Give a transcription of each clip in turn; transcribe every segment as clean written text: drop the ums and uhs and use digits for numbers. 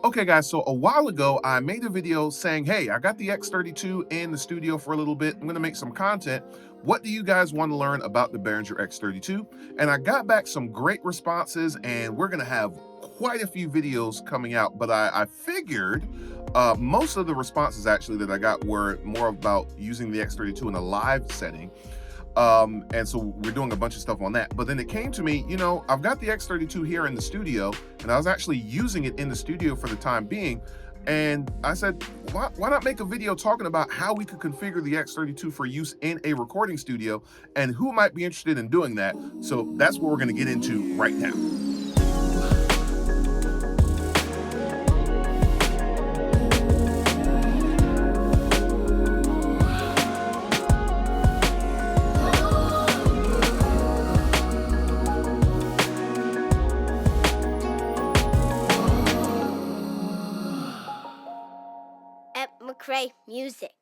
Okay guys, so a while ago I made a video saying, hey, I got the X32 in the studio for a little bit. I'm gonna make some content. What do you guys want to learn about the Behringer X32? And I got back some great responses, and we're gonna have quite a few videos coming out, but I figured most of the responses actually that I got were more about using the X32 in a live setting. And so we're doing a bunch of stuff on that. But then it came to me, I've got the X32 here in the studio, and I was actually using it in the studio for the time being. And I said, why not make a video talking about how we could configure the X32 for use in a recording studio and who might be interested in doing that? So that's what we're going to get into right now. McCray Music.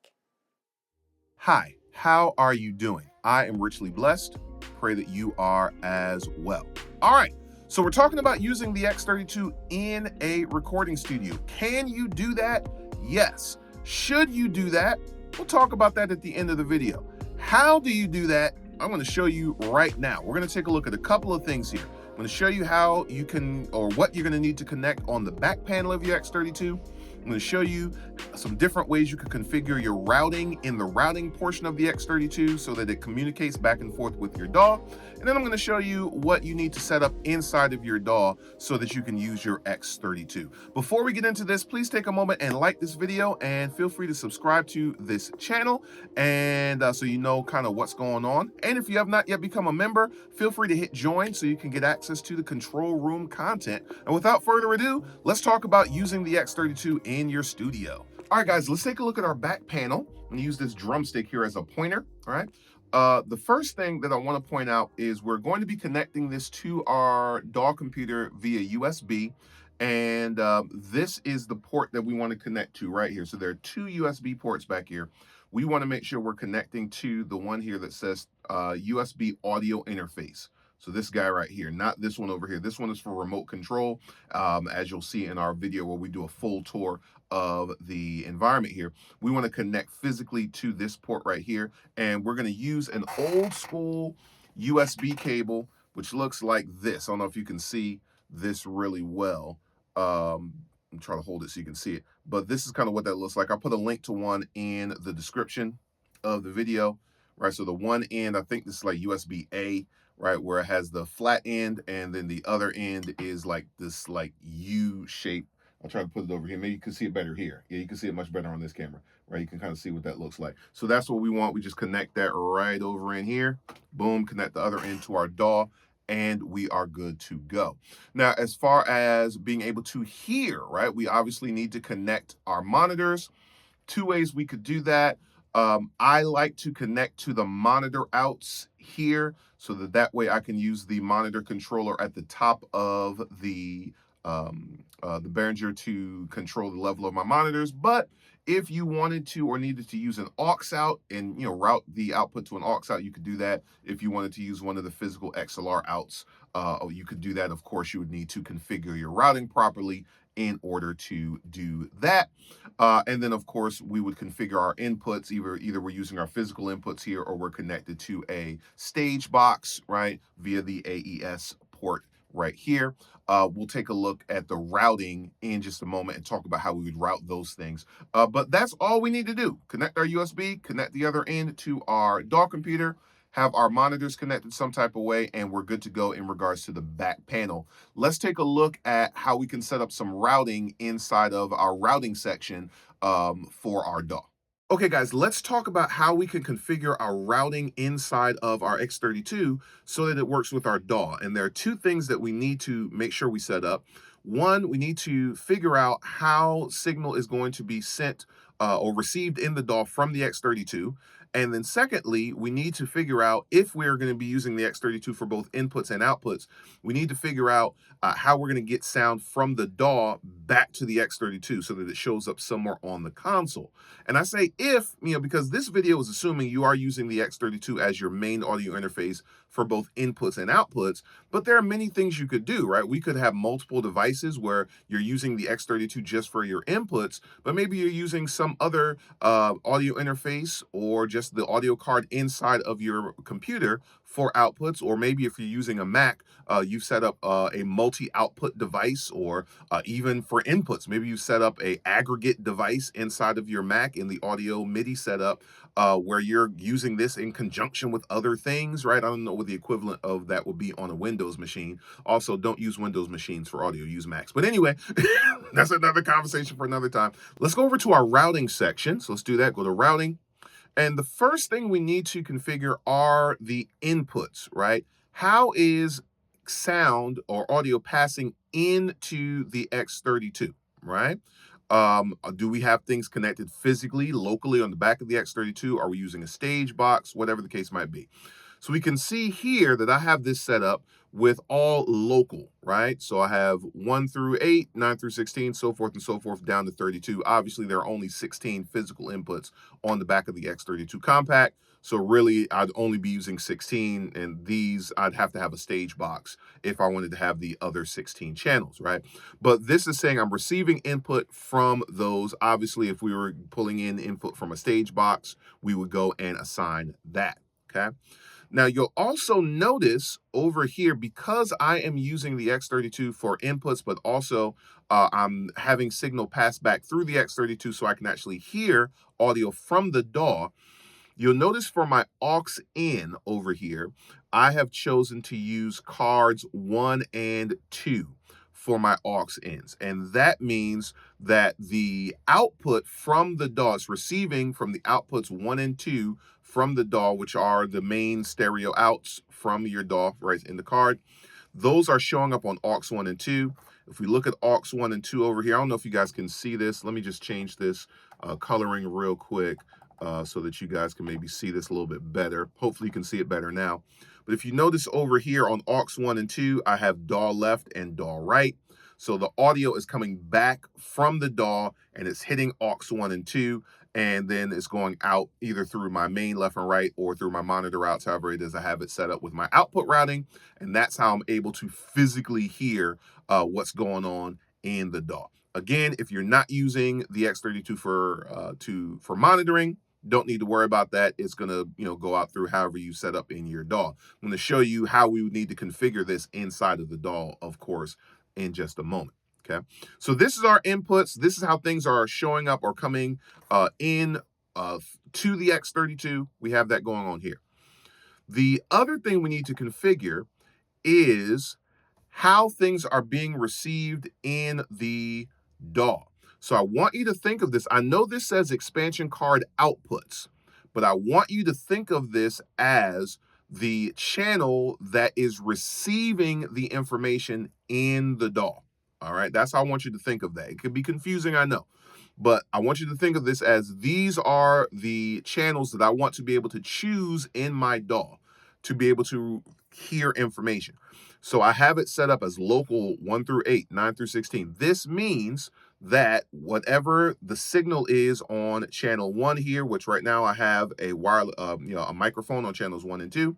Hi, how are you doing? I am richly blessed. Pray that you are as well. All right, so we're talking about using the X32 in a recording studio. Can you do that? Yes. Should you do that? We'll talk about that at the end of the video. How do you do that? I'm going to show you right now. We're going to take a look at a couple of things here. I'm going to show you how you can, or what you're going to need to connect on the back panel of your X32. I'm going to show you some different ways you can configure your routing in the routing portion of the X32 so that it communicates back and forth with your DAW. And then I'm going to show you what you need to set up inside of your DAW so that you can use your X32. Before we get into this, please take a moment and like this video, and feel free to subscribe to this channel, and so you know kind of what's going on. And if you have not yet become a member, feel free to hit join so you can get access to the control room content. And without further ado, let's talk about using the X32 in your studio. All right, guys, let's take a look at our back panel. I'm gonna use this drumstick here as a pointer, all right? The first thing that I want to point out is we're going to be connecting this to our DAW computer via USB, and this is the port that we want to connect to right here. So there are two USB ports back here. We want to make sure we're connecting to the one here that says USB audio interface. So this guy right here, not this one over here. This one is for remote control, as you'll see in our video where we do a full tour of the environment here. We want to connect physically to this port right here, and we're going to use an old school USB cable, which looks like this. I don't know if you can see this really well. I'm trying to hold it so you can see it, but this is kind of what that looks like. I'll put a link to one in the description of the video, right? So the one end, I think this is like USB-A, right, where it has the flat end, and then the other end is like this like U shape. I'll try to put it over here. Maybe you can see it better here. Yeah, you can see it much better on this camera, right? You can kind of see what that looks like. So that's what we want. We just connect that right over in here. Boom, connect the other end to our DAW, and we are good to go. Now, as far as being able to hear, right, we obviously need to connect our monitors. Two ways we could do that. I like to connect to the monitor outs here so that way I can use the monitor controller at the top of the Behringer to control the level of my monitors. But if you wanted to or needed to use an aux out and route the output to an aux out, you could do that. If you wanted to use one of the physical XLR outs, you could do that. Of course, you would need to configure your routing properly in order to do that. And then, of course, we would configure our inputs. Either we're using our physical inputs here, or we're connected to a stage box, right, via the AES port right here. We'll take a look at the routing in just a moment and talk about how we would route those things. But that's all we need to do. Connect our USB, connect the other end to our DAW computer, have our monitors connected some type of way, and we're good to go in regards to the back panel. Let's take a look at how we can set up some routing inside of our routing section for our DAW. Okay, guys, let's talk about how we can configure our routing inside of our X32 so that it works with our DAW. And there are two things that we need to make sure we set up. One, we need to figure out how signal is going to be sent or received in the DAW from the X32. And then secondly, we need to figure out, if we're going to be using the X32 for both inputs and outputs, we need to figure out how we're going to get sound from the DAW back to the X32 so that it shows up somewhere on the console. And I say if, because this video is assuming you are using the X32 as your main audio interface for both inputs and outputs, but there are many things you could do, right? We could have multiple devices where you're using the X32 just for your inputs, but maybe you're using some other audio interface or just the audio card inside of your computer for outputs. Or maybe if you're using a Mac, you've set up a multi-output device, or even for inputs, maybe you set up a aggregate device inside of your Mac in the audio MIDI setup, where you're using this in conjunction with other things, right? I don't know what the equivalent of that would be on a Windows machine. Also, don't use Windows machines for audio, use Macs. But anyway, that's another conversation for another time. Let's go over to our routing section. So let's do that. Go to routing. And the first thing we need to configure are the inputs, right? How is sound or audio passing into the X32, right? Do we have things connected physically, locally on the back of the X32? Are we using a stage box? Whatever the case might be. So we can see here that I have this set up with all local, right? So I have 1 through 8, 9 through 16, so forth and so forth, down to 32. Obviously, there are only 16 physical inputs on the back of the X32 Compact. So really, I'd only be using 16, and these I'd have to have a stage box if I wanted to have the other 16 channels, right? But this is saying I'm receiving input from those. Obviously, if we were pulling in input from a stage box, we would go and assign that, okay? Now, you'll also notice over here, because I am using the X32 for inputs, but also I'm having signal pass back through the X32 so I can actually hear audio from the DAW. You'll notice for my aux in over here, I have chosen to use cards 1 and 2 for my aux ins. And that means that the output from the DAW is receiving from the outputs 1 and 2 from the DAW, which are the main stereo outs from your DAW right in the card. Those are showing up on aux 1 and 2. If we look at aux 1 and 2 over here, I don't know if you guys can see this. Let me just change this coloring real quick so that you guys can maybe see this a little bit better. Hopefully you can see it better now. But if you notice over here on aux 1 and 2, I have DAW left and DAW right. So the audio is coming back from the DAW and it's hitting aux 1 and 2. And then it's going out either through my main left and right or through my monitor routes, however it is I have it set up with my output routing. And that's how I'm able to physically hear what's going on in the DAW. Again, if you're not using the X32 for monitoring, don't need to worry about that. It's going to go out through however you set up in your DAW. I'm going to show you how we would need to configure this inside of the DAW, of course, in just a moment. Okay, so this is our inputs. This is how things are showing up or coming in to the X32. We have that going on here. The other thing we need to configure is how things are being received in the DAW. So I want you to think of this. I know this says expansion card outputs, but I want you to think of this as the channel that is receiving the information in the DAW. All right, that's how I want you to think of that. It could be confusing, I know, but I want you to think of this as these are the channels that I want to be able to choose in my DAW to be able to hear information. So I have it set up as local 1 through 8, 9 through 16. This means that whatever the signal is on channel 1 here, which right now I have a wireless, a microphone on channels 1 and 2,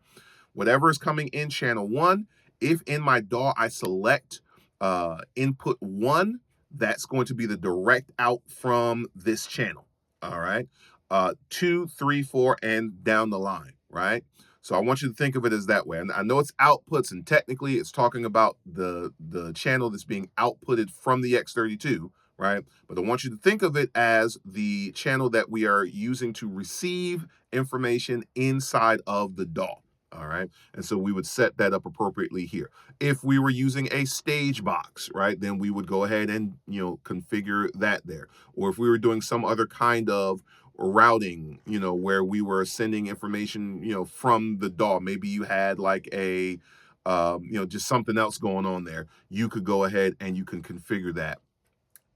whatever is coming in channel 1, if in my DAW I select input 1, that's going to be the direct out from this channel. All right, 2, 3, 4, and down the line, right? So I want you to think of it as that way. And I know it's outputs, and technically it's talking about the channel that's being outputted from the X32, right? But I want you to think of it as the channel that we are using to receive information inside of the DAW. All right, and so we would set that up appropriately here. If we were using a stage box, right, then we would go ahead and configure that there. Or if we were doing some other kind of routing, where we were sending information, from the DAW. Maybe you had like a, just something else going on there. You could go ahead and you can configure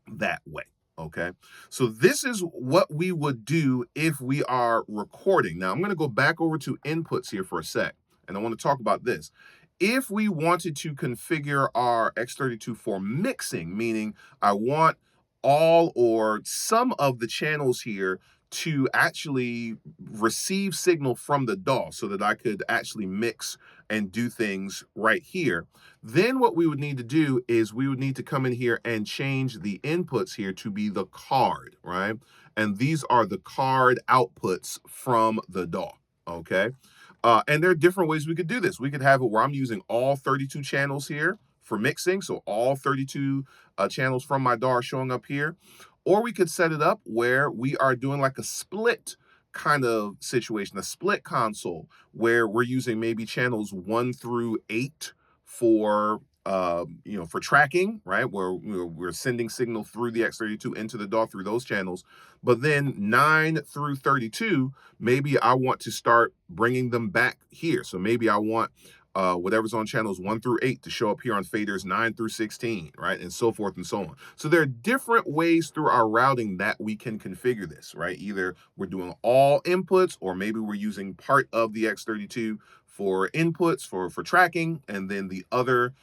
that way. Okay, so this is what we would do if we are recording. Now I'm going to go back over to inputs here for a sec, and I want to talk about this. If we wanted to configure our X32 for mixing, meaning I want all or some of the channels here to actually receive signal from the DAW so that I could actually mix and do things right here. Then what we would need to do is we would need to come in here and change the inputs here to be the card, right? And these are the card outputs from the DAW, okay? And there are different ways we could do this. We could have it where I'm using all 32 channels here for mixing, so all 32 channels from my DAW are showing up here. Or we could set it up where we are doing like a split kind of situation, a split console, where we're using maybe channels 1 through 8 for for tracking, right? Where we're sending signal through the X32 into the DAW through those channels. But then 9 through 32, maybe I want to start bringing them back here. So maybe I want whatever's on channels 1 through 8 to show up here on faders 9 through 16, right? And so forth and so on. So there are different ways through our routing that we can configure this, right? Either we're doing all inputs, or maybe we're using part of the X32 for inputs for tracking, and then the other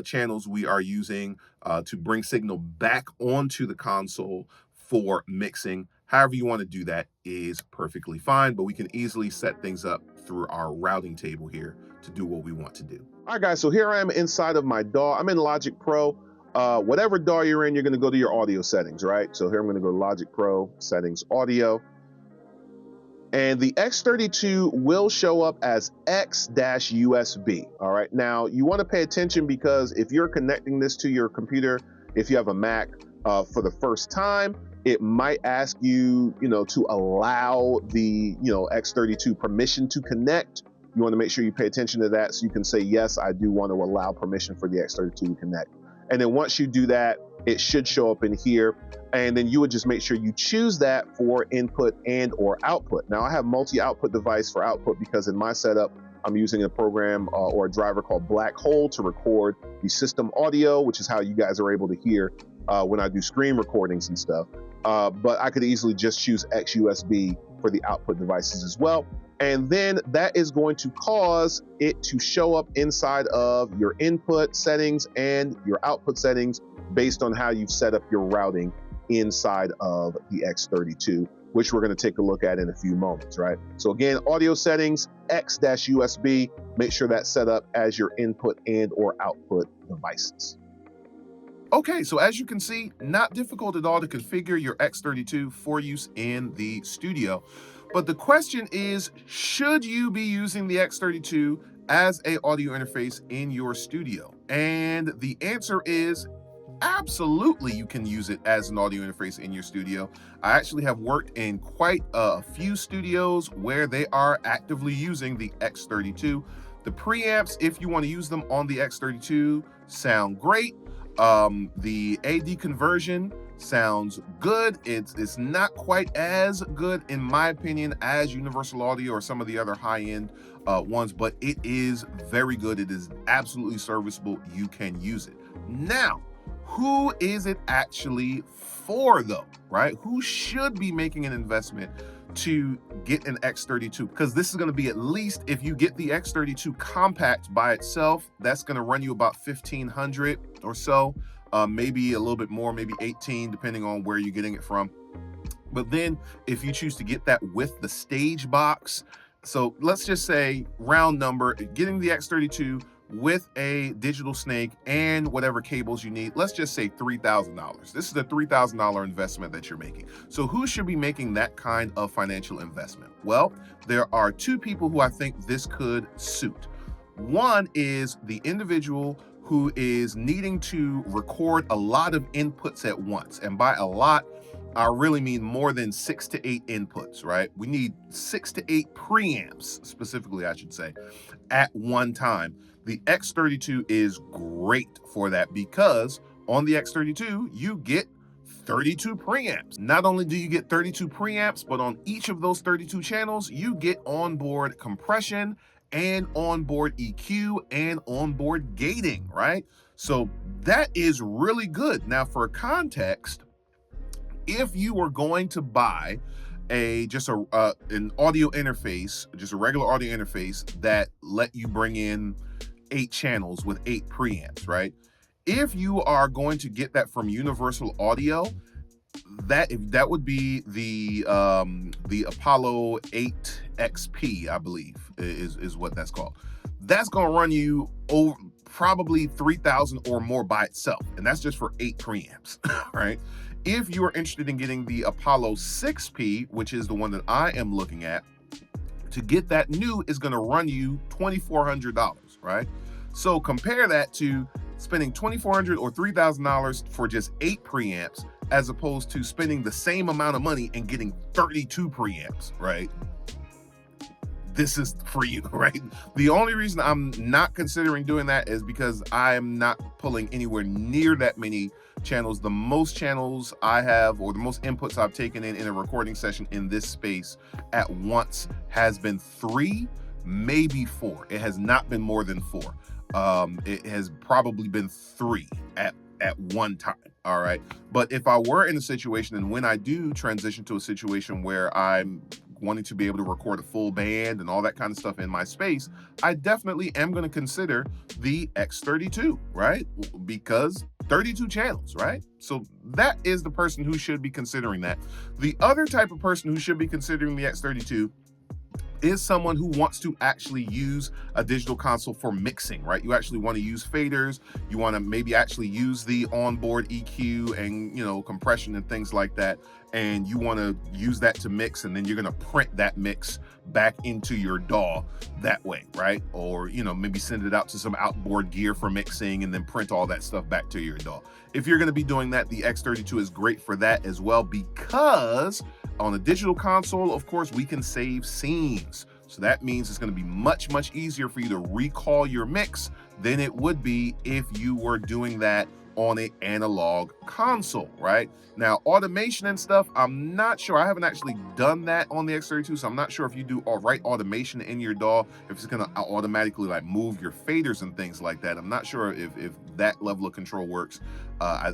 channels we are using to bring signal back onto the console for mixing. However you want to do that is perfectly fine, but we can easily set things up through our routing table here to do what we want to do. All right, guys, so here I am inside of my DAW. I'm in Logic Pro. Whatever DAW you're in, you're going to go to your audio settings, right? So here I'm going to go to Logic Pro, settings, audio. And the X32 will show up as X-USB, all right? Now, you want to pay attention, because if you're connecting this to your computer, if you have a Mac for the first time, it might ask you, to allow the, X32 permission to connect. You want to make sure you pay attention to that, so you can say, yes, I do want to allow permission for the X32 to connect. And then once you do that, it should show up in here. And then you would just make sure you choose that for input and or output. Now, I have multi-output device for output because in my setup, I'm using a program or a driver called Black Hole to record the system audio, which is how you guys are able to hear when I do screen recordings and stuff. But I could easily just choose XUSB for the output devices as well. And then that is going to cause it to show up inside of your input settings and your output settings based on how you've set up your routing inside of the X32, which we're going to take a look at in a few moments, right? So again, audio settings, X-USB, make sure that's set up as your input and or output devices. Okay, so as you can see, not difficult at all to configure your X32 for use in the studio. But the question is, should you be using the X32 as an audio interface in your studio? And the answer is absolutely, you can use it as an audio interface in your studio. I actually have worked in quite a few studios where they are actively using the X32. The preamps, if you want to use them on the X32, sound great. The AD conversion sounds good. It's not quite as good, in my opinion, as Universal Audio or some of the other high-end ones, but it is very good. It is absolutely serviceable. You can use it. Now, who is it actually for, though, right? Who should be making an investment to get an X32? Because this is going to be, at least if you get the X32 compact by itself, that's going to run you about $1,500 or so, maybe a little bit more, maybe 18, depending on where you're getting it from. But then if you choose to get that with the stage box, so let's just say round number, getting the X32 with a digital snake and whatever cables you need, let's just say $3,000. This is a $3,000 investment that you're making. So who should be making that kind of financial investment? Well, there are two people who I think this could suit. One is the individual who is needing to record a lot of inputs at once. And by a lot, I really mean more than 6 to 8 inputs, right? We need 6 to 8 preamps, specifically, I should say, at one time. The X32 is great for that, because on the X32, you get 32 preamps. Not only do you get 32 preamps, but on each of those 32 channels, you get onboard compression and onboard EQ and onboard gating, right? So that is really good. Now, for context, if you were going to buy an audio interface, just a regular audio interface that let you bring in 8 channels with 8 preamps, right? If you are going to get that from Universal Audio, that would be the Apollo 8 XP, I believe, is what that's called. That's going to run you over probably 3,000 or more by itself, and that's just for 8 preamps, right? If you are interested in getting the Apollo 6P, which is the one that I am looking at, to get that new is going to run you $2,400, right? So compare that to spending $2,400 or $3,000 for just 8 preamps, as opposed to spending the same amount of money and getting 32 preamps, right? This is for you, right? The only reason I'm not considering doing that is because I'm not pulling anywhere near that many channels. The most channels I have, or the most inputs I've taken in a recording session in this space at once has been 3, maybe 4. It has not been more than 4. It has probably been 3 at one time. All right. But if I were in a situation, and when I do transition to a situation where I'm wanting to be able to record a full band and all that kind of stuff in my space, I definitely am going to consider the X32, right? Because 32 channels, right? So that is the person who should be considering that. The other type of person who should be considering the X32 is someone who wants to actually use a digital console for mixing, right? You actually want to use faders. You want to maybe actually use the onboard EQ and, you know, compression and things like that. And you want to use that to mix, and then you're going to print that mix back into your DAW that way, right? Or, you know, maybe send it out to some outboard gear for mixing and then print all that stuff back to your DAW. If you're going to be doing that, the X32 is great for that as well, because on a digital console, of course, we can save scenes. So that means it's going to be much, much easier for you to recall your mix than it would be if you were doing that on an analog console, right? Now, automation and stuff, I'm not sure. I haven't actually done that on the X32, so I'm not sure if you do right automation in your DAW, if it's gonna automatically like move your faders and things like that. I'm not sure if that level of control works.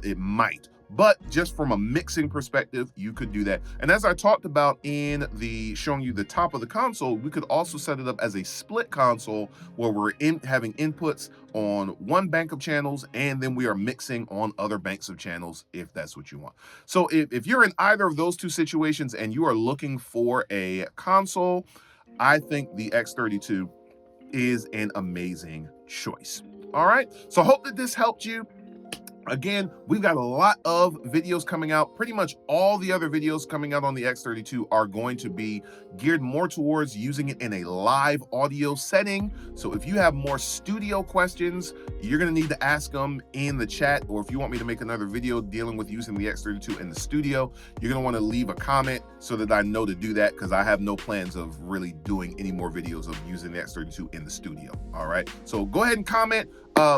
It might. But just from a mixing perspective, you could do that. And as I talked about in the showing you the top of the console, we could also set it up as a split console where we're having inputs on one bank of channels, and then we are mixing on other banks of channels if that's what you want. So if you're in either of those two situations and you are looking for a console, I think the X32 is an amazing choice. All right, so I hope that this helped you. Again, we've got a lot of videos coming out. Pretty much all the other videos coming out on the X32 are going to be geared more towards using it in a live audio setting. So if you have more studio questions, you're going to need to ask them in the chat, or if you want me to make another video dealing with using the X32 in the studio, you're going to want to leave a comment so that I know to do that, because I have no plans of really doing any more videos of using the X32 in the studio. All right, so go ahead and comment.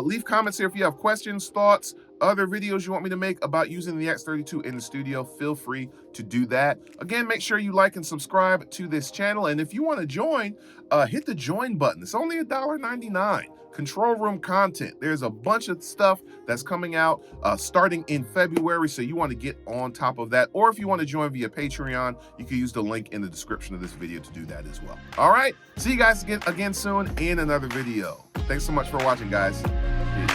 Leave comments here if you have questions, thoughts, other videos you want me to make about using the X32 in the studio. Feel free to do that. Again, make sure you like and subscribe to this channel. And if you want to join, hit the join button. It's only $1.99. Control room content. There's a bunch of stuff that's coming out starting in February, so you want to get on top of that. Or if you want to join via Patreon, you can use the link in the description of this video to do that as well. All right, see you guys again soon in another video. Thanks so much for watching, guys. Peace.